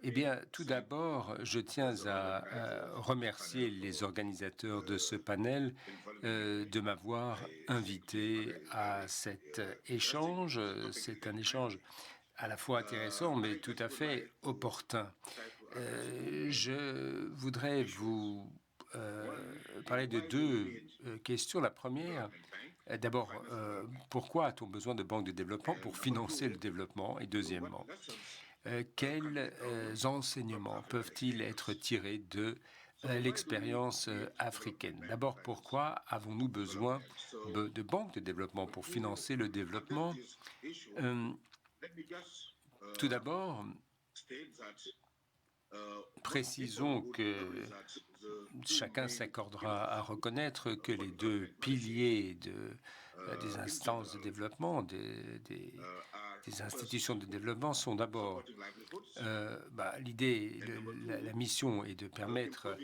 Eh bien, tout d'abord, je tiens à remercier les organisateurs de ce panel de m'avoir invité à cet échange. C'est un échange à la fois intéressant, mais tout à fait opportun. Je voudrais vous parler de 2 questions. La première, d'abord, pourquoi a-t-on besoin de banques de développement pour financer le développement? Et deuxièmement, quels enseignements peuvent-ils être tirés de l'expérience africaine? D'abord, pourquoi avons-nous besoin de banques de développement pour financer le développement? Tout d'abord, précisons que chacun s'accordera à reconnaître que les 2 piliers des instances de développement, des institutions de développement sont d'abord l'idée, la mission est de permettre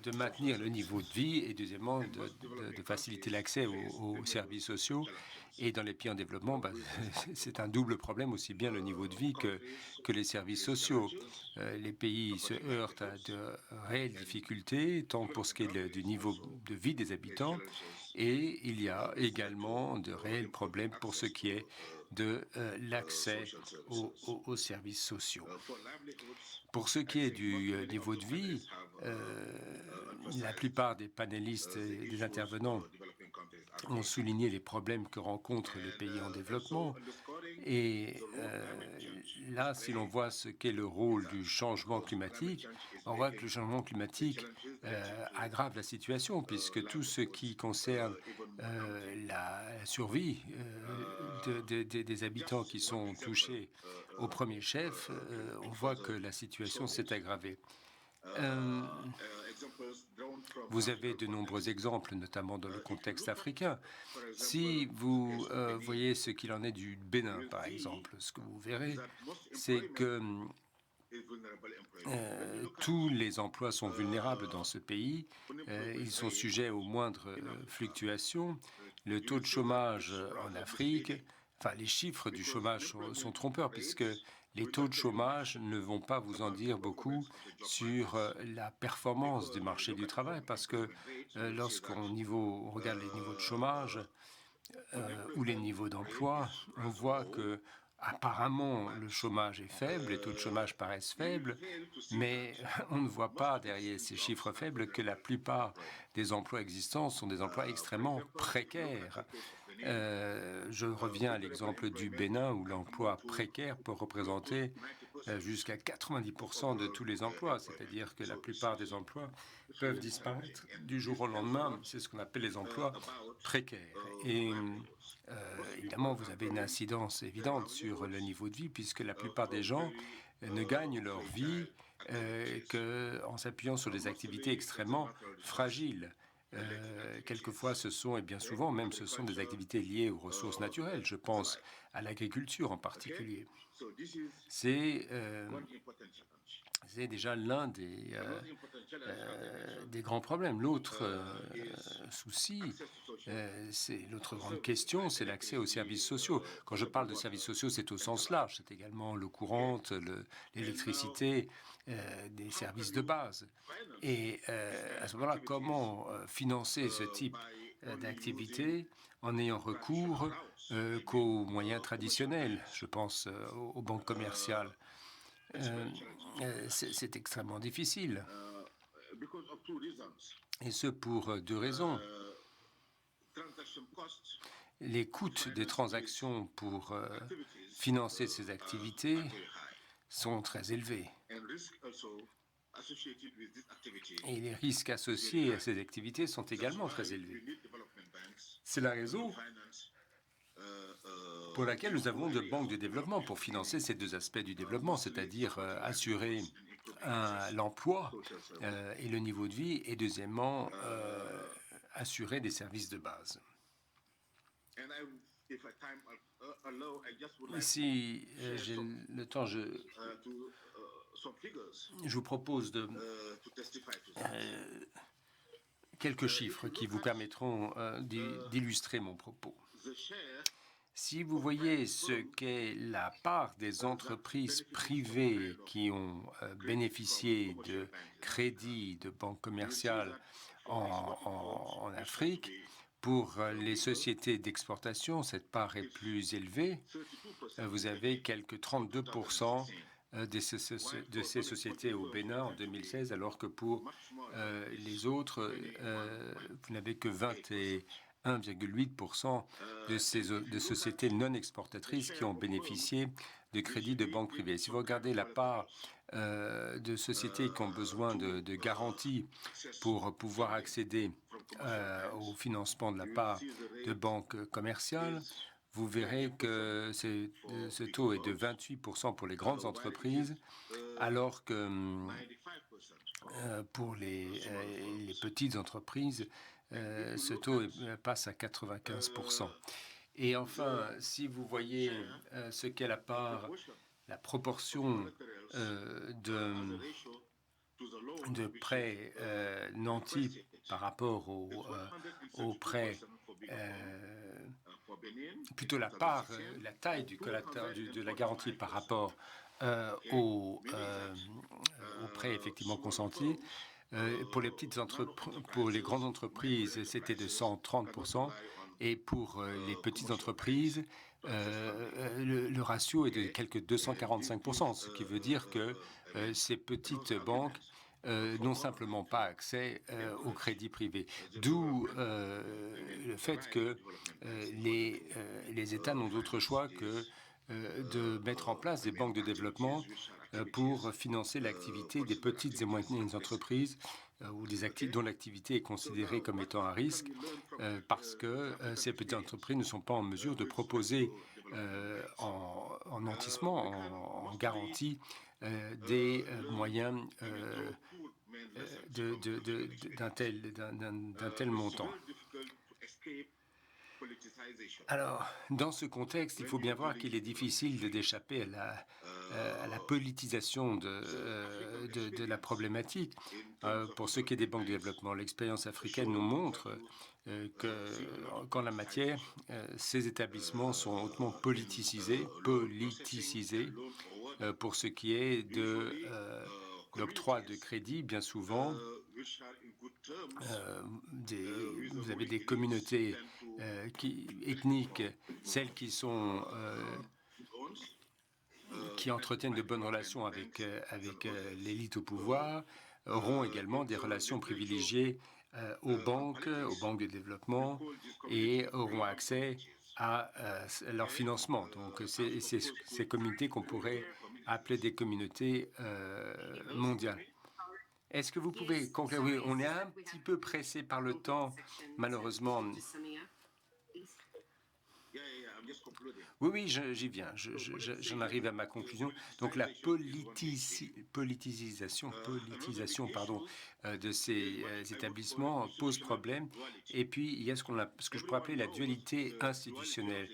de maintenir le niveau de vie et deuxièmement de faciliter l'accès aux services sociaux. Et dans les pays en développement, c'est un double problème, aussi bien le niveau de vie que les services sociaux. Les pays se heurtent à de réelles difficultés, tant pour ce qui est du niveau de vie des habitants, et il y a également de réels problèmes pour ce qui est de l'accès aux services sociaux. Pour ce qui est du niveau de vie, la plupart des panélistes et des intervenants ont souligné les problèmes que rencontrent les pays en développement. Et là, si l'on voit ce qu'est le rôle du changement climatique, on voit que le changement climatique aggrave la situation, puisque tout ce qui concerne la survie des habitants qui sont touchés au premier chef, on voit que la situation s'est aggravée. Vous avez de nombreux exemples, notamment dans le contexte africain. Si vous voyez ce qu'il en est du Bénin, par exemple, ce que vous verrez, c'est que tous les emplois sont vulnérables dans ce pays. Ils sont sujets aux moindres fluctuations. Le taux de chômage en Afrique, les chiffres du chômage sont trompeurs, puisque les taux de chômage ne vont pas vous en dire beaucoup sur la performance du marché du travail, parce que lorsqu'on regarde les niveaux de chômage ou les niveaux d'emploi, on voit que Apparemment, le chômage est faible, les taux de chômage paraissent faibles, mais on ne voit pas derrière ces chiffres faibles que la plupart des emplois existants sont des emplois extrêmement précaires. Je reviens à l'exemple du Bénin où l'emploi précaire peut représenter jusqu'à 90% de tous les emplois, c'est-à-dire que la plupart des emplois peuvent disparaître du jour au lendemain. C'est ce qu'on appelle les emplois précaires. Et évidemment, vous avez une incidence évidente sur le niveau de vie, puisque la plupart des gens ne gagnent leur vie qu'en s'appuyant sur des activités extrêmement fragiles. Quelquefois, ce sont, et bien souvent même, ce sont des activités liées aux ressources naturelles. Je pense à l'agriculture en particulier. C'est déjà l'un des grands problèmes. L'autre souci, l'autre grande question, c'est l'accès aux services sociaux. Quand je parle de services sociaux, c'est au sens large. C'est également l'eau courante, l'électricité, des services de base. Et à ce moment-là, comment financer ce type d'activité en ayant recours qu'aux moyens traditionnels? Je pense aux banques commerciales. C'est extrêmement difficile. Et ce pour deux raisons. Les coûts des transactions pour financer ces activités sont très élevés. Et les risques associés à ces activités sont également très élevés. C'est la raison pour laquelle nous avons de banques de développement pour financer ces deux aspects du développement, c'est-à-dire assurer l'emploi et le niveau de vie, et deuxièmement, assurer des services de base. Si j'ai le temps, je vous propose quelques chiffres qui vous permettront d'illustrer mon propos. Si vous voyez ce qu'est la part des entreprises privées qui ont bénéficié de crédits de banques commerciales en Afrique, pour les sociétés d'exportation, cette part est plus élevée. Vous avez quelques 32% de ces sociétés au Bénin en 2016, alors que pour les autres, vous n'avez que 21,8% de sociétés non exportatrices qui ont bénéficié de crédits de banques privées. Si vous regardez la part de sociétés qui ont besoin de garanties pour pouvoir accéder au financement de la part de banques commerciales, vous verrez que ce taux est de 28% pour les grandes entreprises, alors que pour les petites entreprises, ce taux passe à 95%. Et enfin, si vous voyez ce qu'est la proportion de prêts nantis par rapport aux prêts, plutôt la taille de la garantie par rapport aux prêts effectivement consentis. Pour les grandes entreprises, c'était de 130%, et pour les petites entreprises, le ratio est de quelques 245%, ce qui veut dire que ces petites banques n'ont simplement pas accès au crédit privé. D'où le fait que les États n'ont d'autre choix que de mettre en place des banques de développement pour financer l'activité des petites et moyennes entreprises ou dont l'activité est considérée comme étant à risque, parce que ces petites entreprises ne sont pas en mesure de proposer en nantissement, en garantie, des moyens d'un tel montant. Alors, dans ce contexte, il faut bien voir qu'il est difficile d'échapper à la politisation de la problématique. Pour ce qui est des banques de développement, l'expérience africaine nous montre qu'en la matière, ces établissements sont hautement politisés pour ce qui est de l'octroi de crédit. Bien souvent, vous avez des communautés ethniques, celles qui sont qui entretiennent de bonnes relations avec l'élite au pouvoir auront également des relations privilégiées aux banques de développement et auront accès à leur financement. Donc, c'est ces communautés qu'on pourrait appeler des communautés mondiales. Est-ce que vous pouvez conclure? Oui, on est un petit peu pressé par le temps, malheureusement. Oui, j'y viens. J'en arrive à ma conclusion. Donc la politisation de ces établissements pose problème. Et puis il y a ce que je pourrais appeler la dualité institutionnelle.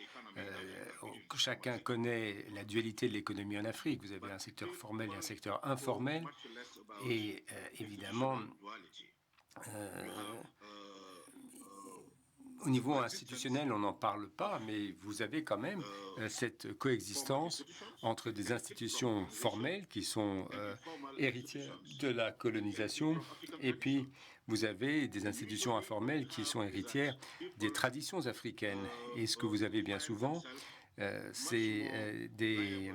Chacun connaît la dualité de l'économie en Afrique. Vous avez un secteur formel et un secteur informel. Et évidemment, au niveau institutionnel, on n'en parle pas, mais vous avez quand même cette coexistence entre des institutions formelles qui sont héritières de la colonisation, et puis vous avez des institutions informelles qui sont héritières des traditions africaines. Et ce que vous avez bien souvent, c'est des...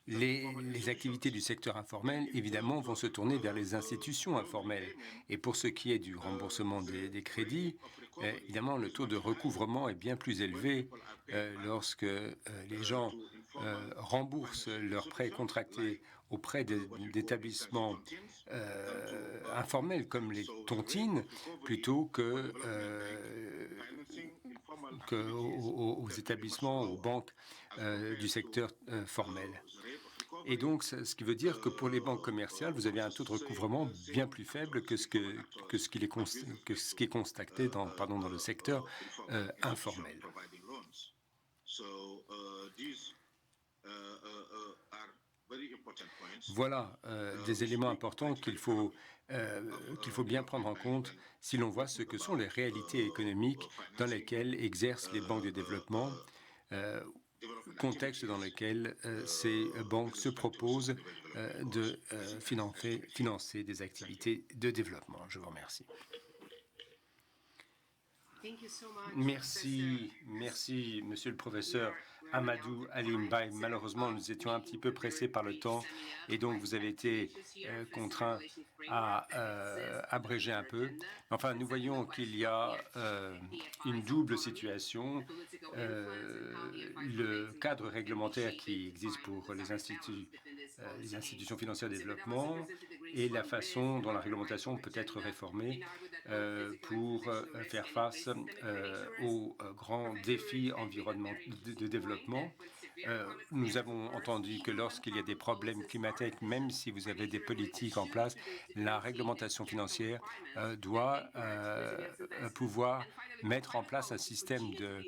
Les activités du secteur informel, évidemment, vont se tourner vers les institutions informelles. Et pour ce qui est du remboursement des crédits, évidemment, le taux de recouvrement est bien plus élevé lorsque les gens remboursent leurs prêts contractés auprès d'établissements informels comme les tontines, plutôt qu'aux établissements, aux banques du secteur formel. Et donc, ce qui veut dire que pour les banques commerciales, vous avez un taux de recouvrement bien plus faible que ce qui est constaté dans le secteur informel. Voilà des éléments importants qu'il faut bien prendre en compte si l'on voit ce que sont les réalités économiques dans lesquelles exercent les banques de développement, contexte dans lequel ces banques se proposent de financer des activités de développement. Je vous remercie. Merci, monsieur le professeur Amadou Alimbaye. Malheureusement, nous étions un petit peu pressés par le temps et donc vous avez été contraint à abréger un peu. Enfin, nous voyons qu'il y a une double situation. Le cadre réglementaire qui existe pour les institutions financières de développement et la façon dont la réglementation peut être réformée pour faire face aux grands défis environnementaux de développement. Nous avons entendu que lorsqu'il y a des problèmes climatiques, même si vous avez des politiques en place, la réglementation financière doit pouvoir mettre en place un système de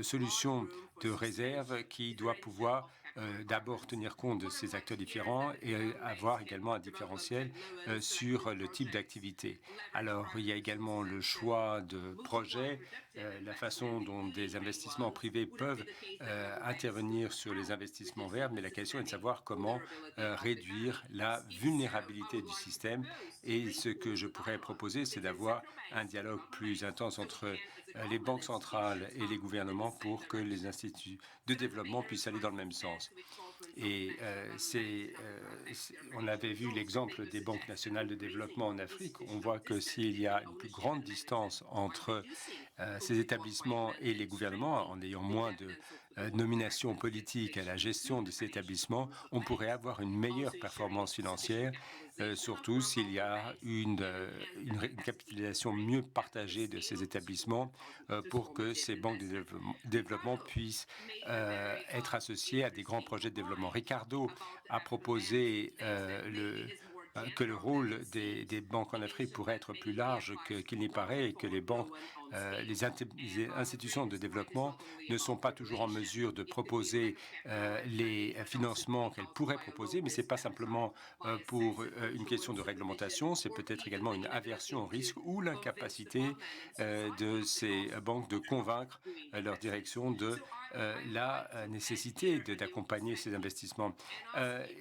solutions de réserve qui doit pouvoir d'abord tenir compte de ces acteurs différents et avoir également un différentiel sur le type d'activité. Alors, il y a également le choix de projets, la façon dont des investissements privés peuvent intervenir sur les investissements verts, mais la question est de savoir comment réduire la vulnérabilité du système. Et ce que je pourrais proposer, c'est d'avoir un dialogue plus intense entre les banques centrales et les gouvernements pour que les instituts de développement puissent aller dans le même sens. Et on avait vu l'exemple des banques nationales de développement en Afrique. On voit que s'il y a une plus grande distance entre ces établissements et les gouvernements, en ayant moins de nominations politiques à la gestion de ces établissements, on pourrait avoir une meilleure performance financière, surtout s'il y a une capitalisation mieux partagée de ces établissements pour que ces banques de développement puissent être associées à des grands projets de développement. Ricardo a proposé que le rôle des banques en Afrique pourrait être plus large qu'il n'y paraît et que les banques, les institutions de développement ne sont pas toujours en mesure de proposer les financements qu'elles pourraient proposer, mais ce n'est pas simplement pour une question de réglementation, c'est peut-être également une aversion au risque ou l'incapacité de ces banques de convaincre leur direction de la nécessité d'accompagner ces investissements.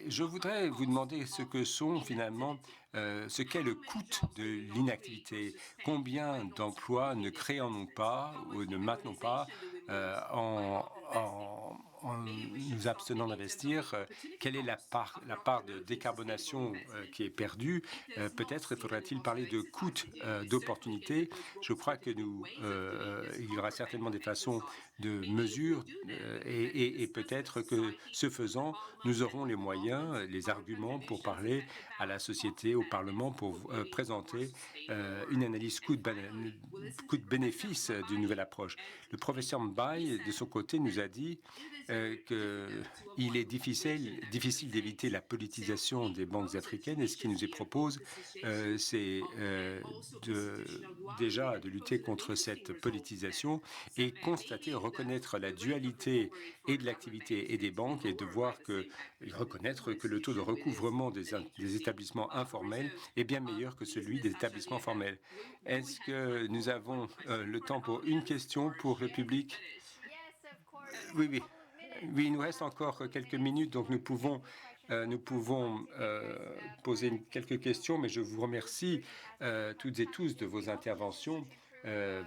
Je voudrais vous demander ce que sont finalement ce qu'est le coût de l'inactivité. Combien d'emplois ne créons-nous pas ou ne maintenons pas en nous abstenant d'investir? Quelle est la part de décarbonation qui est perdue? Peut-être faudrait-il parler de coûts d'opportunité. Je crois que il y aura certainement des façons de mesure et peut-être que ce faisant, nous aurons les moyens, les arguments pour parler à la société, au Parlement, pour présenter une analyse coût-bénéfice d'une nouvelle approche. Le professeur Mbaye, de son côté, nous a dit qu'il est difficile d'éviter la politisation des banques africaines et ce qui nous est proposé, c'est déjà de lutter contre cette politisation et constater, reconnaître la dualité et de l'activité et des banques et de voir reconnaître que le taux de recouvrement des établissements informels est bien meilleur que celui des établissements formels. Est-ce que nous avons le temps pour une question pour le public? Oui, il nous reste encore quelques minutes, donc nous pouvons poser quelques questions, mais je vous remercie toutes et tous de vos interventions.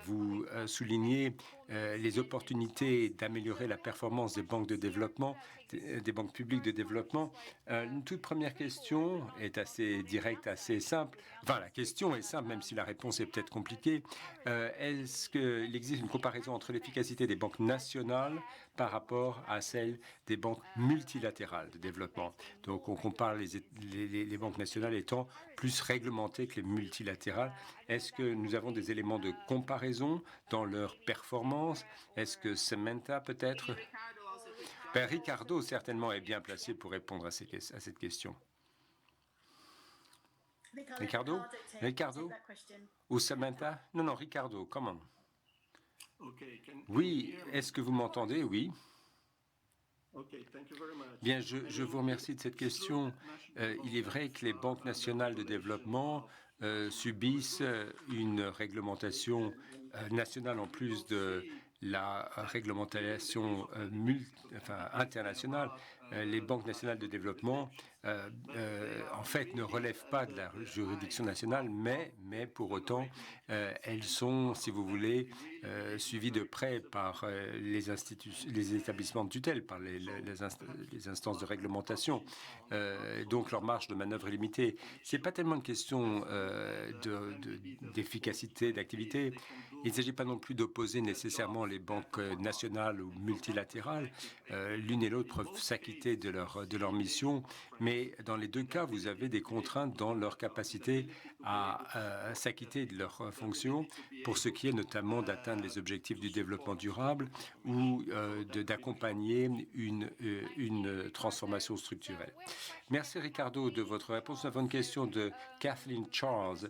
Vous soulignez les opportunités d'améliorer la performance des banques de développement, des banques publiques de développement. Une toute première question est assez directe, assez simple. Enfin, la question est simple, même si la réponse est peut-être compliquée. Est-ce qu'il existe une comparaison entre l'efficacité des banques nationales par rapport à celle des banques multilatérales de développement? Donc, on compare les banques nationales étant plus réglementées que les multilatérales. Est-ce que nous avons des éléments de comparaison dans leur performance? Est-ce que Samantha peut-être? Ricardo certainement est bien placé pour répondre à cette question. Ricardo ou Samantha? Non, Ricardo, comment? Oui, est-ce que vous m'entendez? Oui. Bien, je vous remercie de cette question. Il est vrai que les banques nationales de développement subissent une réglementation nationale en plus de la réglementation internationale. Les banques nationales de développement, en fait, ne relèvent pas de la juridiction nationale, mais pour autant, elles sont, si vous voulez, suivies de près par les établissements de tutelle, par les instances de réglementation. Donc, leur marge de manœuvre est limitée. Ce n'est pas tellement une question d'efficacité, d'activité. Il ne s'agit pas non plus d'opposer nécessairement les banques nationales ou multilatérales. L'une et l'autre peuvent s'acquitter de leur mission, mais dans les deux cas, vous avez des contraintes dans leur capacité à s'acquitter de leurs fonctions pour ce qui est notamment d'atteindre les objectifs du développement durable ou d'accompagner une transformation structurelle. Merci Ricardo de votre réponse. Nous avons une question de Kathleen Charles.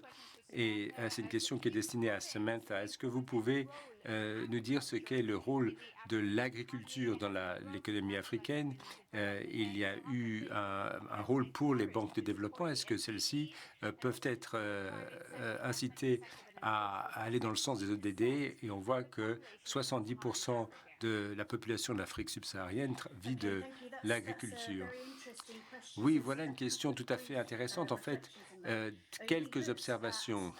Et c'est une question qui est destinée à Samantha. Est-ce que vous pouvez nous dire ce qu'est le rôle de l'agriculture dans l'économie africaine? Il y a eu un rôle pour les banques de développement. Est-ce que celles-ci peuvent être incitées à aller dans le sens des ODD? Et on voit que 70% de la population de l'Afrique subsaharienne vit de l'agriculture. Oui, voilà une question tout à fait intéressante. En fait, quelques observations.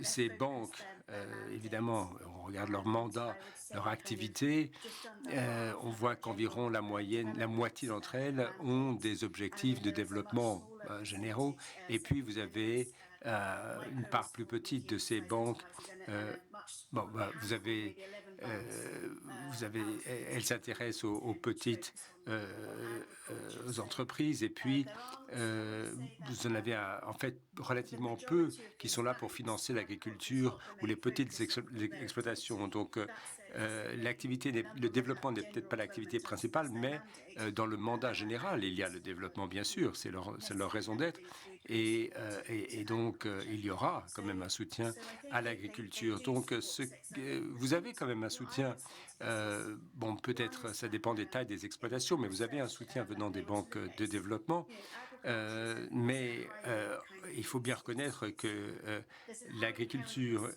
Ces banques, évidemment, on regarde leur mandat, leur activité. On voit qu'environ la moitié d'entre elles ont des objectifs de développement généraux. Et puis, vous avez une part plus petite de ces banques. Elles s'intéressent aux petites entreprises et puis vous en avez en fait relativement peu qui sont là pour financer l'agriculture ou les petites exploitations. Donc le développement n'est peut-être pas l'activité principale, mais dans le mandat général, il y a le développement, bien sûr, c'est leur raison d'être. Et donc, il y aura quand même un soutien à l'agriculture. Donc, vous avez quand même un soutien. Bon, peut-être ça dépend des tailles des exploitations, mais vous avez un soutien venant des banques de développement. Mais il faut bien reconnaître que l'agriculture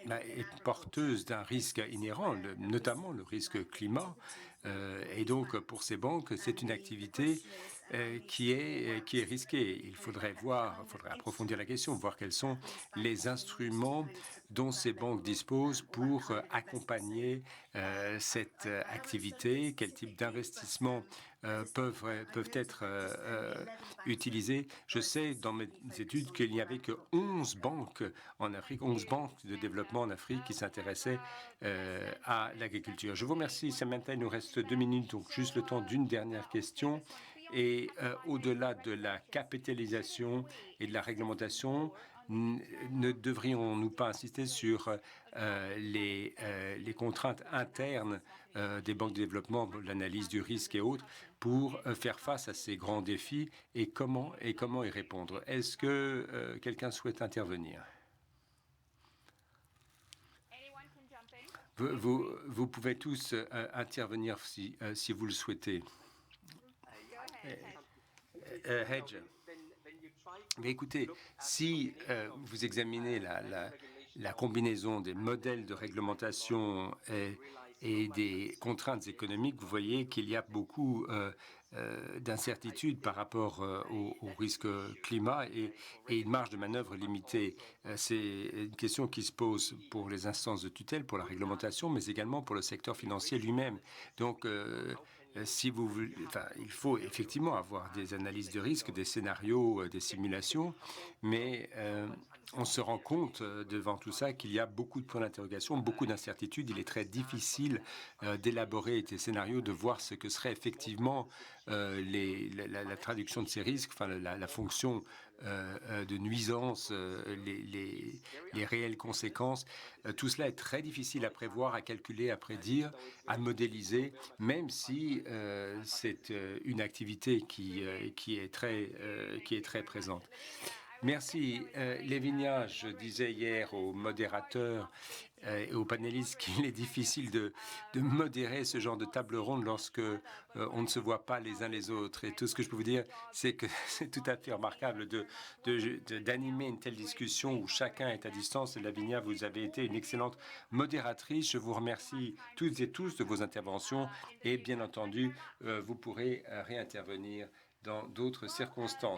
est porteuse d'un risque inhérent, notamment le risque climat. Et donc, pour ces banques, c'est une activité qui est risqué. Il faudrait approfondir la question, voir quels sont les instruments dont ces banques disposent pour accompagner cette activité, quel type d'investissements peuvent être utilisés. Je sais dans mes études qu'il n'y avait que 11 banques en Afrique, 11 banques de développement en Afrique qui s'intéressaient à l'agriculture. Je vous remercie, Samantha. Il nous reste 2 minutes, donc juste le temps d'une dernière question. Et au-delà de la capitalisation et de la réglementation, ne devrions-nous pas insister sur les contraintes internes des banques de développement, l'analyse du risque et autres, pour faire face à ces grands défis et comment y répondre? Est-ce que quelqu'un souhaite intervenir? Vous pouvez tous intervenir si vous le souhaitez. Hedge. Mais écoutez, si vous examinez la combinaison des modèles de réglementation et des contraintes économiques, vous voyez qu'il y a beaucoup d'incertitudes par rapport au risque climat et une marge de manœuvre limitée. C'est une question qui se pose pour les instances de tutelle, pour la réglementation, mais également pour le secteur financier lui-même. Donc, il faut effectivement avoir des analyses de risque, des scénarios, des simulations, mais on se rend compte devant tout ça qu'il y a beaucoup de points d'interrogation, beaucoup d'incertitudes. Il est très difficile d'élaborer des scénarios, de voir ce que serait effectivement la traduction de ces risques, enfin la fonction de nuisance, les réelles conséquences. Tout cela est très difficile à prévoir, à calculer, à prédire, à modéliser, même si c'est une activité qui est très présente. Merci. Lévinia, je disais hier aux modérateurs et aux panélistes qu'il est difficile de modérer ce genre de table ronde lorsque on ne se voit pas les uns les autres. Et tout ce que je peux vous dire, c'est que c'est tout à fait remarquable d'animer une telle discussion où chacun est à distance. Et Lavinia, vous avez été une excellente modératrice. Je vous remercie toutes et tous de vos interventions. Et bien entendu, vous pourrez réintervenir dans d'autres circonstances.